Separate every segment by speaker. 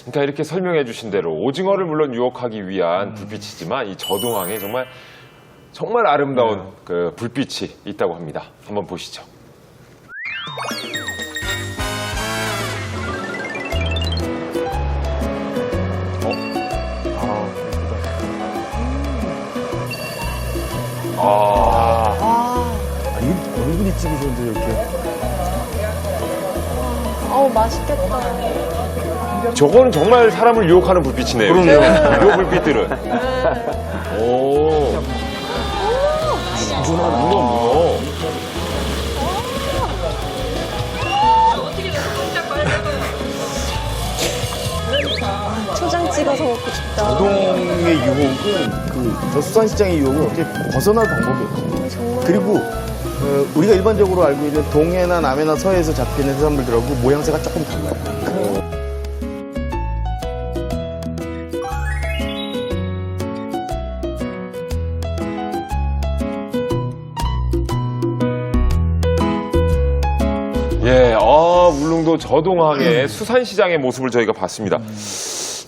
Speaker 1: 그러니까 이렇게 설명해 주신 대로 오징어를 물론 유혹하기 위한 불빛이지만 이 저동항에 정말 아름다운 그 불빛이 있다고 합니다. 한번 보시죠.
Speaker 2: 이게 얼굴이 찍으셨는데 이렇게.
Speaker 3: 맛있겠다.
Speaker 1: 저거는 정말 사람을 유혹하는 불빛이네요.
Speaker 2: 그럼요.
Speaker 1: 이 불빛들은. 오. 문어.
Speaker 3: 초장 찍어서 먹고 싶다.
Speaker 2: 저동의 유혹은 저 수산시장의 유혹은 어떻게 벗어날 방법이 없어요. 그리고 우리가 일반적으로 알고 있는 동해나 남해나 서해에서 잡히는 해산물들하고 모양새가 조금 달라요.
Speaker 1: 예, 울릉도 저동항의 수산시장의 모습을 저희가 봤습니다.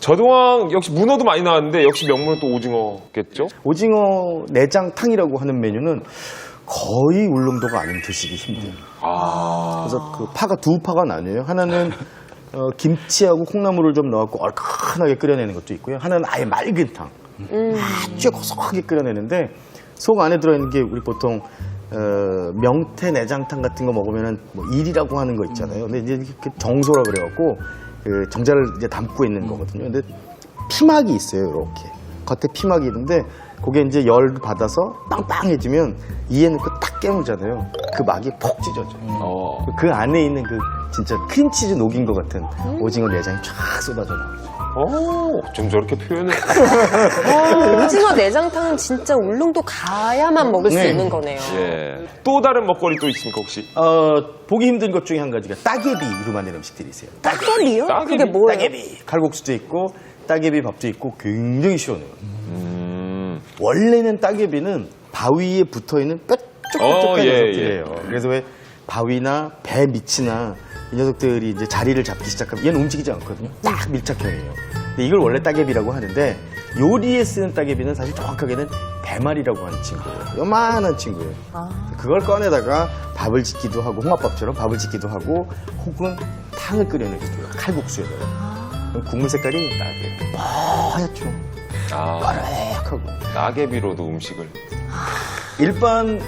Speaker 1: 저동항 역시 문어도 많이 나왔는데 역시 명물은 또 오징어겠죠?
Speaker 2: 오징어 내장탕이라고 하는 메뉴는 거의 울릉도가 아니면 드시기 힘들어요. 그래서 그 파가 두 파가 나뉘어요. 하나는 김치하고 콩나물을 좀 넣어갖고 얼큰하게 끓여내는 것도 있고요. 하나는 아예 맑은 탕. 아주 고소하게 끓여내는데 속 안에 들어있는 게 우리 보통 명태 내장탕 같은 거 먹으면은 뭐 일이라고 하는 거 있잖아요. 근데 이제 그 정소라 그래갖고 그 정자를 이제 담고 있는 거거든요. 근데 피막이 있어요, 이렇게 겉에 피막이 있는데 그게 이제 열 받아서 빵빵해지면 이에는 그 딱 깨물잖아요. 그 막이 폭 찢어져요. 그 안에 있는 그 진짜 크림치즈 녹인 것 같은 오징어 내장이 쫙 쏟아져 나와요.
Speaker 1: 좀 저렇게 표현을.
Speaker 3: 오징어 내장탕은 진짜 울릉도 가야만 먹을 수 있는 거네요.
Speaker 1: 예. 또 다른 먹거리 또 있습니까, 혹시?
Speaker 2: 보기 힘든 것 중에 한 가지가 따개비로 만든 음식들이 있어요.
Speaker 3: 따개비요?
Speaker 1: 따개비?
Speaker 3: 그게 뭐예요?
Speaker 2: 따개비. 칼국수도 있고 따개비 밥도 있고 굉장히 시원해요. 원래는 따개비는 바위에 붙어있는 뾰족뾰족한 녀석들이에요. 그래서 왜 바위나 배 밑이나 이 녀석들이 이제 자리를 잡기 시작하면 얘는 움직이지 않거든요. 딱 밀착형이에요. 근데 이걸 원래 따개비라고 하는데 요리에 쓰는 따개비는 사실 정확하게는 대마리라고 하는 친구예요. 요만한 친구예요. 그걸 꺼내다가 밥을 짓기도 하고 홍합밥처럼 밥을 짓기도 하고 혹은 탕을 끓여내기도 해요. 칼국수에다가. 그럼 국물 색깔이 따개비. 하얗죠. 까락하고.
Speaker 1: 나개비로도 음식을.
Speaker 2: 일반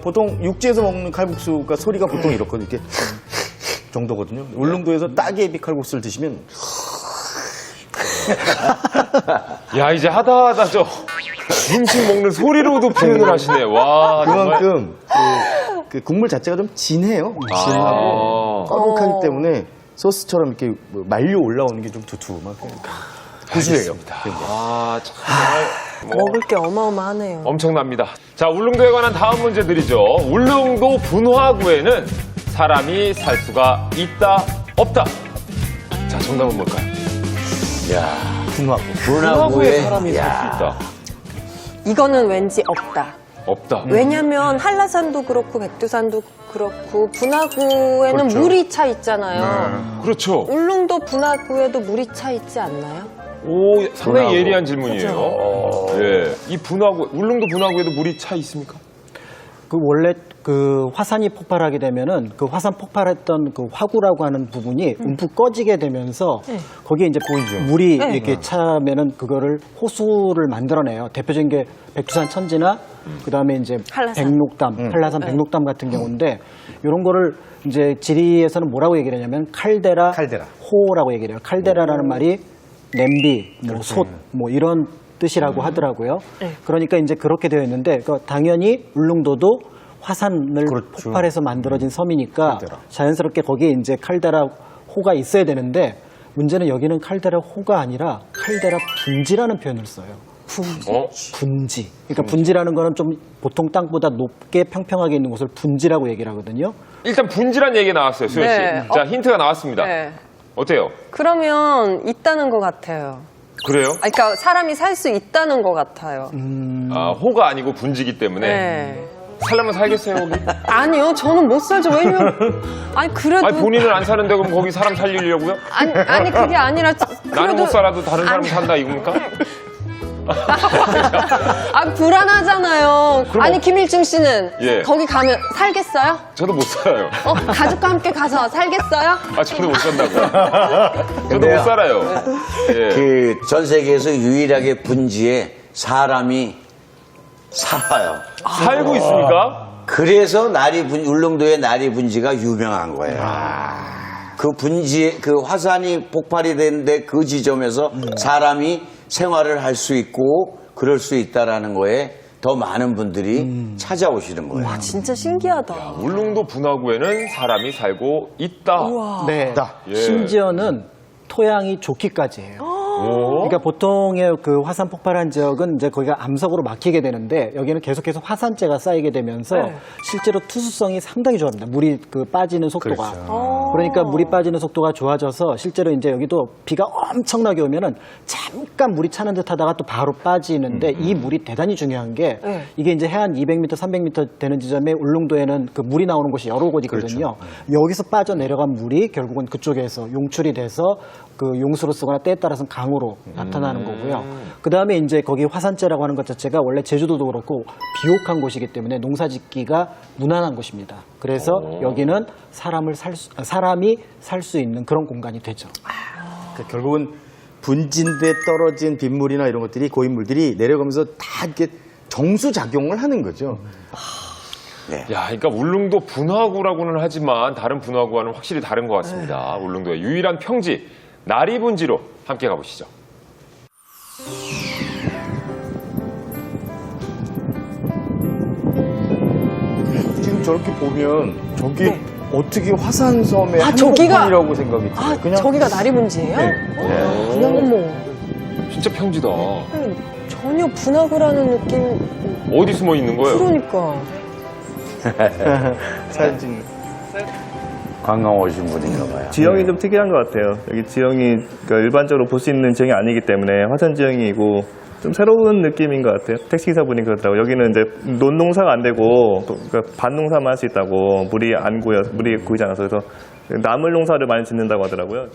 Speaker 2: 보통 육지에서 먹는 칼국수가 소리가 보통 이렇거든요. 이렇게 정도거든요. 울릉도에서 따개비 칼국수를 드시면
Speaker 1: 야, 이제 하다 저 음식 먹는 소리로도 표현을 하시네. 와, 정말.
Speaker 2: 그만큼 그 국물 자체가 좀 진해요. 진하고 꺼득하기 때문에 소스처럼 이렇게 말려 올라오는 게 좀 두툼하고 고수해요.
Speaker 1: 정말
Speaker 3: 먹을 게 어마어마하네요.
Speaker 1: 엄청납니다. 자, 울릉도에 관한 다음 문제 드리죠. 울릉도 분화구에는 사람이 살 수가 있다, 없다. 자, 정답은 뭘까요? 분화구에 사람이 살 수 있다.
Speaker 3: 이거는 왠지 없다.
Speaker 1: 없다.
Speaker 3: 왜냐면 한라산도 그렇고 백두산도 그렇고 분화구에는
Speaker 2: 그렇죠.
Speaker 3: 물이 차 있잖아요.
Speaker 1: 그렇죠.
Speaker 3: 울릉도 분화구에도 물이 차 있지 않나요?
Speaker 1: 오, 상당히
Speaker 2: 분화구.
Speaker 1: 예리한 질문이에요. 예. 이 분화구, 울릉도 분화구에도 물이 차 있습니까?
Speaker 4: 그 원래 그 화산이 폭발하게 되면은 그 화산 폭발했던 그 화구라고 하는 부분이 움푹 꺼지게 되면서 거기에 이제 물이 이렇게 차면은 그거를 호수를 만들어내요. 대표적인 게 백두산 천지나 그다음에 이제
Speaker 3: 한라산.
Speaker 4: 백록담, 한라산 백록담 같은 경우인데 이런 거를 이제 지리에서는 뭐라고 얘기를 하냐면 칼데라, 호라고 얘기를 해요. 칼데라라는 말이 냄비, 뭐 솥, 뭐 이런 뜻이라고 하더라고요. 그러니까 이제 그렇게 되어 있는데 당연히 울릉도도 화산을 폭발해서 만들어진 섬이니까 자연스럽게 거기에 이제 칼데라 호가 있어야 되는데 문제는 여기는 칼데라 호가 아니라 칼데라 분지라는 표현을 써요. 분지. 그러니까 분지라는 거는 좀 보통 땅보다 높게 평평하게 있는 곳을 분지라고 얘기를 하거든요.
Speaker 1: 일단 분지란 얘기 나왔어요, 수현 씨.
Speaker 3: 네.
Speaker 1: 자, 힌트가 나왔습니다.
Speaker 3: 네.
Speaker 1: 어때요?
Speaker 3: 그러면 있다는 것 같아요.
Speaker 1: 그래요?
Speaker 3: 그러니까 사람이 살 수 있다는 것 같아요.
Speaker 1: 호가 아니고 분지기 때문에.
Speaker 3: 네.
Speaker 1: 살려면 살겠어요, 거기?
Speaker 3: 아니요, 저는 못 살죠. 왜냐면, 아니, 그래도.
Speaker 1: 아니, 본인은 안 사는데 그럼 거기 사람 살리려고요?
Speaker 3: 아니, 그게 아니라.
Speaker 1: 나는 못 살아도 다른 사람 산다, 이겁니까?
Speaker 3: 아, 불안하잖아요.
Speaker 1: 그럼
Speaker 3: 아니, 김일중 씨는
Speaker 1: 예.
Speaker 3: 거기 가면 살겠어요?
Speaker 1: 저도 못 살아요.
Speaker 3: 가족과 함께 가서 살겠어요?
Speaker 1: 아, 저도 못 산다고요. 저도
Speaker 5: 근데요.
Speaker 1: 못 살아요. 예.
Speaker 5: 그 전 세계에서 유일하게 분지에 사람이 살아요.
Speaker 1: 살고 있습니까?
Speaker 5: 그래서 울릉도의 나리 분지가 유명한 거예요. 그 분지, 그 화산이 폭발이 됐는데 그 지점에서 사람이 생활을 할 수 있고 그럴 수 있다라는 거에 더 많은 분들이 찾아오시는 거예요.
Speaker 3: 아, 진짜 신기하다.
Speaker 1: 울릉도 분화구에는 사람이 살고 있다.
Speaker 4: 네.
Speaker 1: 예.
Speaker 4: 심지어는 토양이 좋기까지 해요.
Speaker 1: 오.
Speaker 4: 그러니까 보통의 그 화산 폭발한 지역은 이제 거기가 암석으로 막히게 되는데 여기는 계속해서 화산재가 쌓이게 되면서
Speaker 3: 네.
Speaker 4: 실제로 투수성이 상당히 좋아집니다. 물이 그 빠지는 속도가. 그러니까 물이 빠지는 속도가 좋아져서 실제로 이제 여기도 비가 엄청나게 오면은 잠깐 물이 차는 듯 하다가 또 바로 빠지는데 이 물이 대단히 중요한 게
Speaker 3: 네.
Speaker 4: 이게 이제 해안 200m, 300m 되는 지점에 울릉도에는 그 물이 나오는 곳이 여러 곳이거든요. 여기서 빠져 내려간 물이 결국은 그쪽에서 용출이 돼서 그 용수로 쓰거나 때에 따라서는 강으로 나타나는 거고요. 그 다음에 이제 거기 화산재라고 하는 것 자체가 원래 제주도도 그렇고 비옥한 곳이기 때문에 농사짓기가 무난한 곳입니다. 그래서 여기는 사람이 살 수 있는 그런 공간이 되죠.
Speaker 2: 그러니까 결국은 분진대에 떨어진 빗물이나 이런 것들이 고인물들이 내려가면서 다 이렇게 정수 작용을 하는 거죠.
Speaker 1: 야, 그러니까 울릉도 분화구라고는 하지만 다른 분화구와는 확실히 다른 것 같습니다. 울릉도의 유일한 평지, 나리분지로 함께 가보시죠.
Speaker 2: 지금 저렇게 보면 저기 어떻게 화산섬의
Speaker 3: 저기가-
Speaker 2: 한복판이라고 생각이 들어요.
Speaker 3: 아,
Speaker 2: 그냥
Speaker 3: 저기가 나리분지예요?
Speaker 2: 네.
Speaker 3: 어머.
Speaker 1: 진짜 평지다.
Speaker 3: 전혀 분화구라는 느낌.
Speaker 1: 어디 숨어 있는 거예요?
Speaker 3: 그러니까.
Speaker 2: 사진 찍는.
Speaker 5: 관광 오신 분인가 봐요.
Speaker 6: 지형이 좀 특이한 것 같아요. 여기 지형이 그러니까 일반적으로 볼 수 있는 지형이 아니기 때문에 화산 지형이고 좀 새로운 느낌인 것 같아요. 택시기사분이 그러더라고요. 여기는 이제 논농사가 안 되고 그러니까 밭농사만 할 수 있다고 물이 고이지 않아서 그래서 나물 농사를 많이 짓는다고 하더라고요.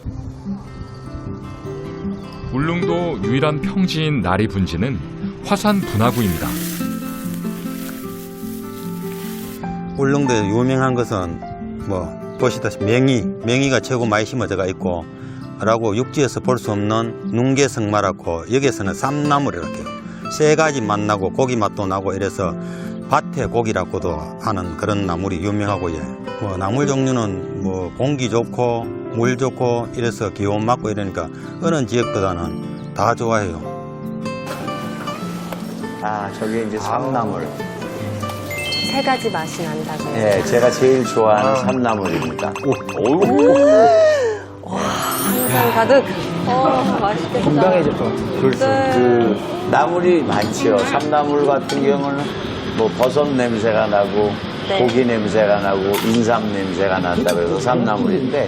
Speaker 7: 울릉도 유일한 평지인 나리분지는 화산 분화구입니다.
Speaker 8: 울릉도에 유명한 것은 뭐 보시다시피 맹이가 최고 많이 심어져가 있고 라고 육지에서 볼 수 없는 눈개성마라고 여기에서는 쌈나물이라고 해요. 세 가지 맛 나고 고기 맛도 나고 이래서 밭의 고기라고도 하는 그런 나물이 유명하고 뭐 나물 종류는 뭐 공기 좋고 물 좋고 이래서 기온 맞고 이러니까 어느 지역보다는 다 좋아해요.
Speaker 5: 아, 저게 이제 삼나물.
Speaker 3: 세 가지 맛이 난다고요.
Speaker 5: 네, 제가 제일 좋아하는 삼나물입니다.
Speaker 3: 한상 가득. 맛있겠다.
Speaker 4: 건강해질 것 같아요.
Speaker 5: 그 나물이 많죠. 삼나물 같은 경우는 뭐 버섯 냄새가 나고
Speaker 3: 네.
Speaker 5: 고기 냄새가 나고 인삼 냄새가 난다 그래서 삼나물인데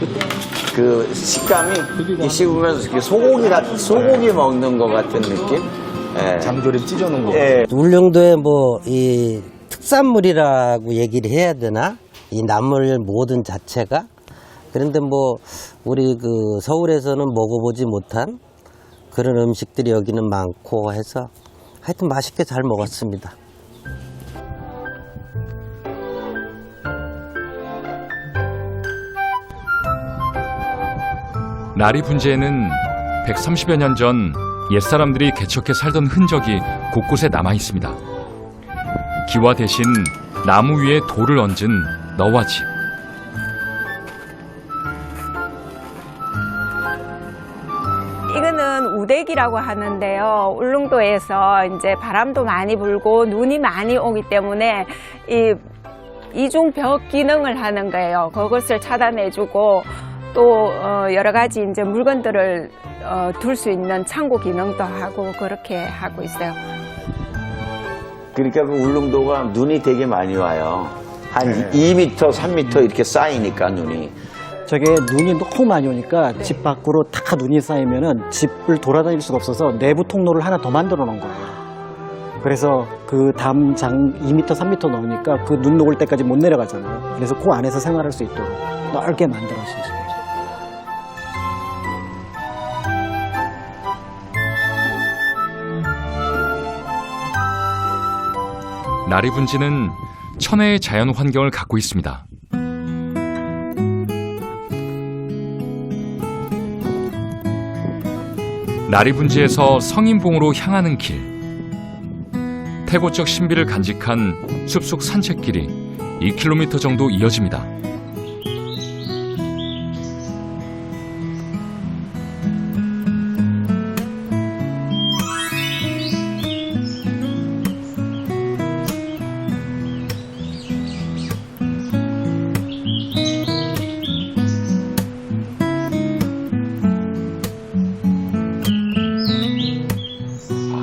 Speaker 5: 그 식감이 이 씹으면서 이렇게 소고기 먹는 것 같은 느낌? 예.
Speaker 2: 장조림 찢어놓은 거.
Speaker 5: 예.
Speaker 9: 울릉도의 뭐 이 특산물이라고 얘기를 해야 되나? 이 나물 모든 자체가. 그런데 뭐 우리 그 서울에서는 먹어보지 못한 그런 음식들이 여기는 많고 해서 하여튼 맛있게 잘 먹었습니다.
Speaker 7: 나리분지에는 130여 년 전 옛사람들이 개척해 살던 흔적이 곳곳에 남아 있습니다. 기와 대신 나무 위에 돌을 얹은 너와집.
Speaker 10: 이거는 우대기라고 하는데요. 울릉도에서 이제 바람도 많이 불고 눈이 많이 오기 때문에 이 이중 벽 기능을 하는 거예요. 그것을 차단해주고 또 여러 가지 이제 물건들을 둘 수 있는 창고 기능도 하고 그렇게 하고 있어요.
Speaker 5: 그러니까 그 울릉도가 눈이 되게 많이 와요. 한 2m, 3m 이렇게 쌓이니까 눈이.
Speaker 4: 저게 눈이 너무 많이 오니까 집 밖으로 다 눈이 쌓이면은 집을 돌아다닐 수가 없어서 내부 통로를 하나 더 만들어 놓은 거예요. 그래서 그 담 장 2m, 3m 넘으니까 그 눈 녹을 때까지 못 내려가잖아요. 그래서 그 안에서 생활할 수 있도록 넓게 만들어진 집이에요.
Speaker 7: 나리분지는 천혜의 자연 환경을 갖고 있습니다. 나리분지에서 성인봉으로 향하는 길. 태고적 신비를 간직한 숲속 산책길이 2km 정도 이어집니다.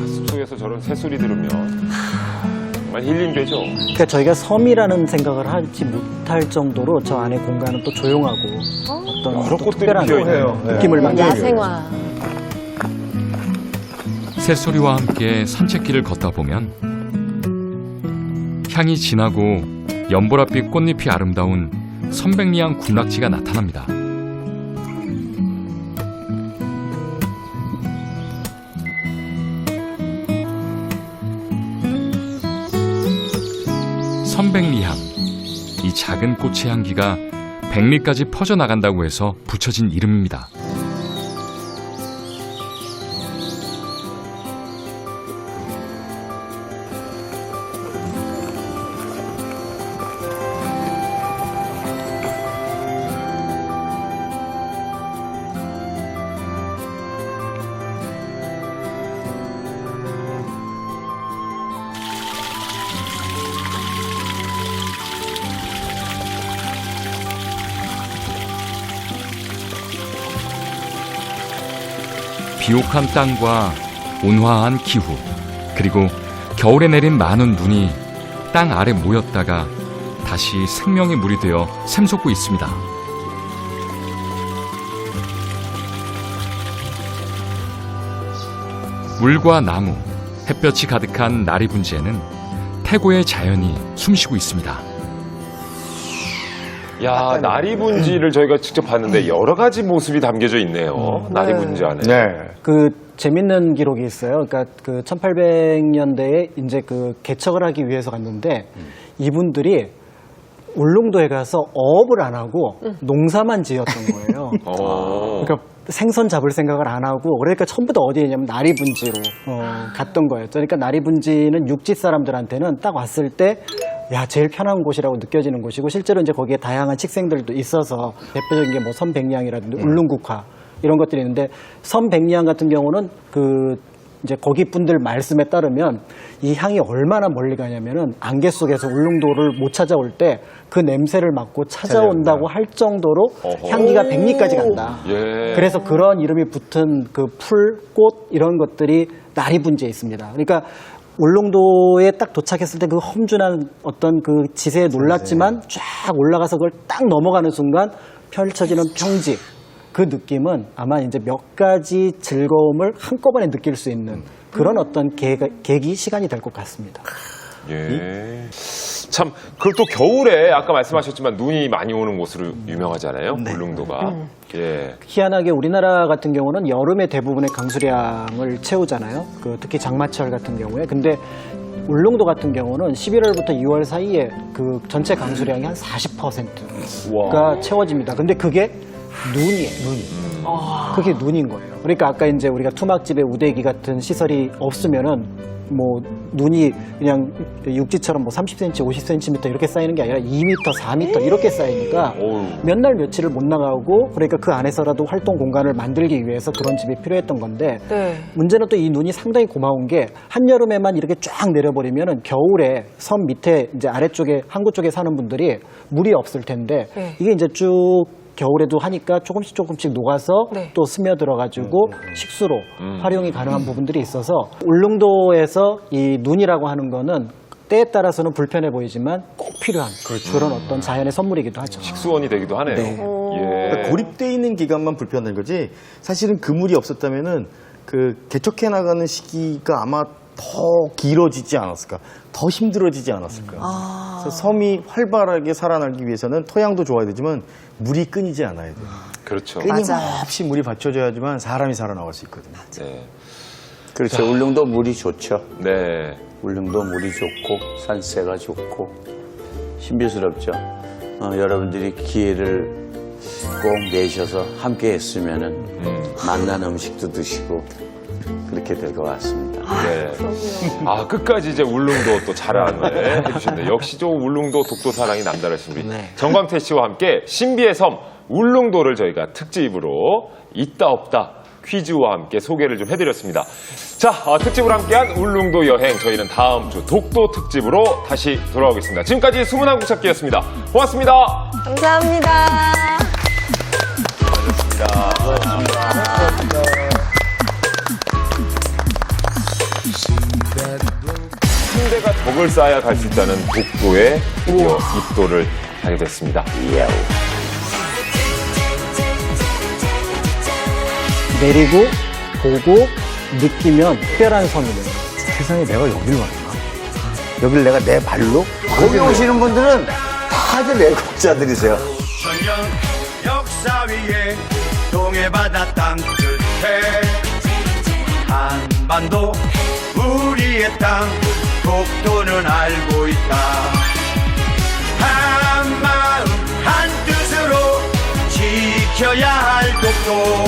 Speaker 1: 숲속에서 저런 새소리 들으면 정말 힐링되죠.
Speaker 4: 그러니까 저희가 섬이라는 생각을 하지 못할 정도로 저 안에 공간은 또 조용하고 어떤
Speaker 1: 여러
Speaker 4: 또
Speaker 1: 꽃들이
Speaker 4: 특별한
Speaker 1: 피어있네요.
Speaker 4: 느낌을 만들어요.
Speaker 3: 야생화.
Speaker 7: 새소리와 함께 산책길을 걷다 보면 향이 진하고 연보라빛 꽃잎이 아름다운 선백리향 군락지가 나타납니다. 선백리향, 이 작은 꽃의 향기가 백리까지 퍼져나간다고 해서 붙여진 이름입니다. 비옥한 땅과 온화한 기후, 그리고 겨울에 내린 많은 눈이 땅 아래 모였다가 다시 생명의 물이 되어 샘솟고 있습니다. 물과 나무, 햇볕이 가득한 나리분지에는 태고의 자연이 숨쉬고 있습니다.
Speaker 1: 야, 나리분지를 저희가 직접 봤는데 여러 가지 모습이 담겨져 있네요. 나리분지 안에.
Speaker 4: 그 재밌는 기록이 있어요. 그러니까 그 1800년대에 이제 그 개척을 하기 위해서 갔는데 이분들이 울릉도에 가서 어업을 안 하고 농사만 지었던 거예요. 그러니까 생선 잡을 생각을 안 하고 그러니까 전부 다 어디에 있냐면 나리분지로 갔던 거예요. 그러니까 나리분지는 육지 사람들한테는 딱 왔을 때 야, 제일 편한 곳이라고 느껴지는 곳이고 실제로 이제 거기에 다양한 식생들도 있어서 대표적인 게 뭐 섬백리향이라든지 울릉국화 이런 것들이 있는데 섬백리향 같은 경우는 그 이제 거기 분들 말씀에 따르면 이 향이 얼마나 멀리 가냐면은 안개 속에서 울릉도를 못 찾아올 때 그 냄새를 맡고 찾아온다고 할 정도로 향기가 백리까지 간다.
Speaker 1: 예.
Speaker 4: 그래서 그런 이름이 붙은 그 풀, 꽃 이런 것들이 나리분지에 있습니다. 그러니까 울릉도에 딱 도착했을 때 그 험준한 어떤 그 지세에 놀랐지만 쫙 올라가서 그걸 딱 넘어가는 순간 펼쳐지는 평지 그 느낌은 아마 이제 몇 가지 즐거움을 한꺼번에 느낄 수 있는 그런 어떤 계기 시간이 될 것 같습니다.
Speaker 1: 예. 참, 그리고 또 겨울에 아까 말씀하셨지만 눈이 많이 오는 곳으로 유명하잖아요. 울릉도가. 예.
Speaker 4: 희한하게 우리나라 같은 경우는 여름에 대부분의 강수량을 채우잖아요. 그 특히 장마철 같은 경우에. 근데 울릉도 같은 경우는 11월부터 2월 사이에 그 전체 강수량이 한 40%가 채워집니다. 근데 그게 눈이에요. 그게 눈인 거예요. 그러니까 아까 이제 우리가 투막집에 우대기 같은 시설이 없으면은 뭐 눈이 그냥 육지처럼 뭐 30cm, 50cm 이렇게 쌓이는 게 아니라 2m, 4m 이렇게 쌓이니까 몇 날 며칠을 못 나가고 그러니까 그 안에서라도 활동 공간을 만들기 위해서 그런 집이 필요했던 건데 문제는 또 이 눈이 상당히 고마운 게 한여름에만 이렇게 쫙 내려버리면은 겨울에 섬 밑에 이제 아래쪽에 항구 쪽에 사는 분들이 물이 없을 텐데 이게 이제 쭉 겨울에도 하니까 조금씩 녹아서 또 스며들어가지고 식수로 활용이 가능한 부분들이 있어서 울릉도에서 이 눈이라고 하는 거는 때에 따라서는 불편해 보이지만 꼭 필요한 그런 어떤 자연의 선물이기도 하죠.
Speaker 1: 식수원이 되기도 하네요. 예.
Speaker 2: 그러니까 고립돼 있는 기간만 불편한 거지 사실은 그물이 없었다면은 그 개척해 나가는 시기가 아마 더 길어지지 않았을까, 더 힘들어지지 않았을까. 그래서 섬이 활발하게 살아나기 위해서는 토양도 좋아야 되지만 물이 끊이지 않아야 돼요.
Speaker 1: 그렇죠.
Speaker 2: 끊임없이 물이 받쳐줘야지만 사람이 살아나갈 수 있거든요.
Speaker 1: 네.
Speaker 5: 그렇죠. 울릉도 물이 좋죠.
Speaker 1: 네.
Speaker 5: 울릉도 물이 좋고 산세가 좋고 신비스럽죠. 여러분들이 기회를 꼭 내셔서 함께 했으면은 맛난 음식도 드시고 그렇게 될 것 같습니다.
Speaker 1: 네. 아, 끝까지 이제 울릉도 또 자랑을 해주시는데, 역시 좀 울릉도 독도 사랑이 남다르신 우리 정광태 씨와 함께 신비의 섬 울릉도를 저희가 특집으로 있다 없다 퀴즈와 함께 소개를 좀 해드렸습니다. 자, 특집으로 함께한 울릉도 여행, 저희는 다음 주 독도 특집으로 다시 돌아오겠습니다. 지금까지 숨은 한국 찾기였습니다. 고맙습니다.
Speaker 3: 감사합니다.
Speaker 1: 침대가 덕을 쌓아야 갈 수 있다는 독도에 드디어 입도를 하게 됐습니다.
Speaker 4: 내리고 보고 느끼면 특별한 섬이네요.
Speaker 2: 세상에 내가 여길 왔나? 여길 내가 내 발로?
Speaker 5: 거기 오시는 분들은 다들 애국자들이세요.
Speaker 11: 천년 역사 위에 동해바다 땅 끝에 한반도 우리의 땅 독도는 알고 있다. 한 마음 한 뜻으로 지켜야 할 독도